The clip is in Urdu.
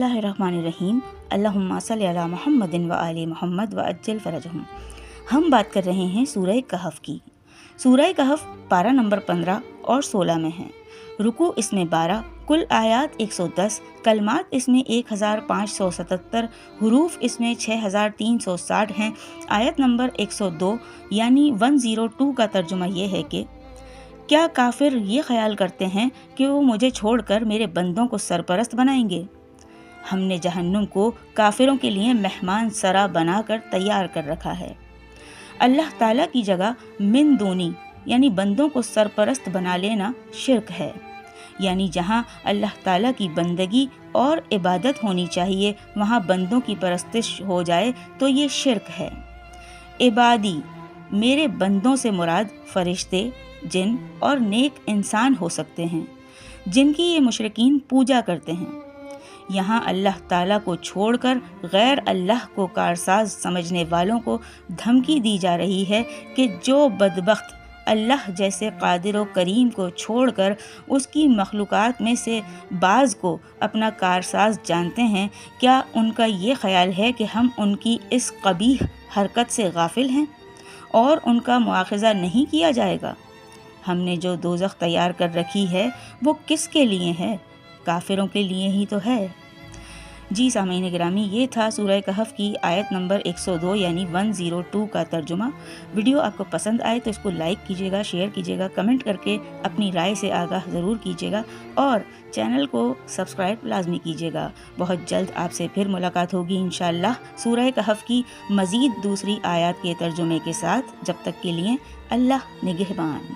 اللہ الرحمن الرحیم اللہم صلی علی محمد و آل محمد و عجل فرجہم۔ ہم بات کر رہے ہیں سورہ کہف کی۔ سورہ کہف پارہ نمبر 15 اور 16 میں ہیں۔ رکوع اس میں 12، کل آیات 110، کلمات اس میں 1577، حروف اس میں 6360 ہیں۔ آیت نمبر 102 یعنی 102 کا ترجمہ یہ ہے کہ کیا کافر یہ خیال کرتے ہیں کہ وہ مجھے چھوڑ کر میرے بندوں کو سرپرست بنائیں گے؟ ہم نے جہنم کو کافروں کے لیے مہمان سرا بنا کر تیار کر رکھا ہے۔ اللہ تعالیٰ کی جگہ من دونی یعنی بندوں کو سرپرست بنا لینا شرک ہے، یعنی جہاں اللہ تعالیٰ کی بندگی اور عبادت ہونی چاہیے وہاں بندوں کی پرستش ہو جائے تو یہ شرک ہے۔ عبادی میرے بندوں سے مراد فرشتے، جن اور نیک انسان ہو سکتے ہیں جن کی یہ مشرکین پوجا کرتے ہیں۔ یہاں اللہ تعالیٰ کو چھوڑ کر غیر اللہ کو کارساز سمجھنے والوں کو دھمکی دی جا رہی ہے کہ جو بدبخت اللہ جیسے قادر و کریم کو چھوڑ کر اس کی مخلوقات میں سے بعض کو اپنا کارساز جانتے ہیں، کیا ان کا یہ خیال ہے کہ ہم ان کی اس قبیح حرکت سے غافل ہیں اور ان کا مواخذہ نہیں کیا جائے گا؟ ہم نے جو دوزخ تیار کر رکھی ہے وہ کس کے لیے ہے؟ کافروں کے لیے ہی تو ہے۔ جی سامعین گرامی، یہ تھا سورہ کہف کی آیت نمبر 102 یعنی 102 کا ترجمہ۔ ویڈیو آپ کو پسند آئے تو اس کو لائک کیجیے گا، شیئر کیجیے گا، کمنٹ کر کے اپنی رائے سے آگاہ ضرور کیجیے گا اور چینل کو سبسکرائب لازمی کیجیے گا۔ بہت جلد آپ سے پھر ملاقات ہوگی انشاءاللہ سورہ کہف کی مزید دوسری آیات کے ترجمے کے ساتھ۔ جب تک کے لیے اللہ نگہبان۔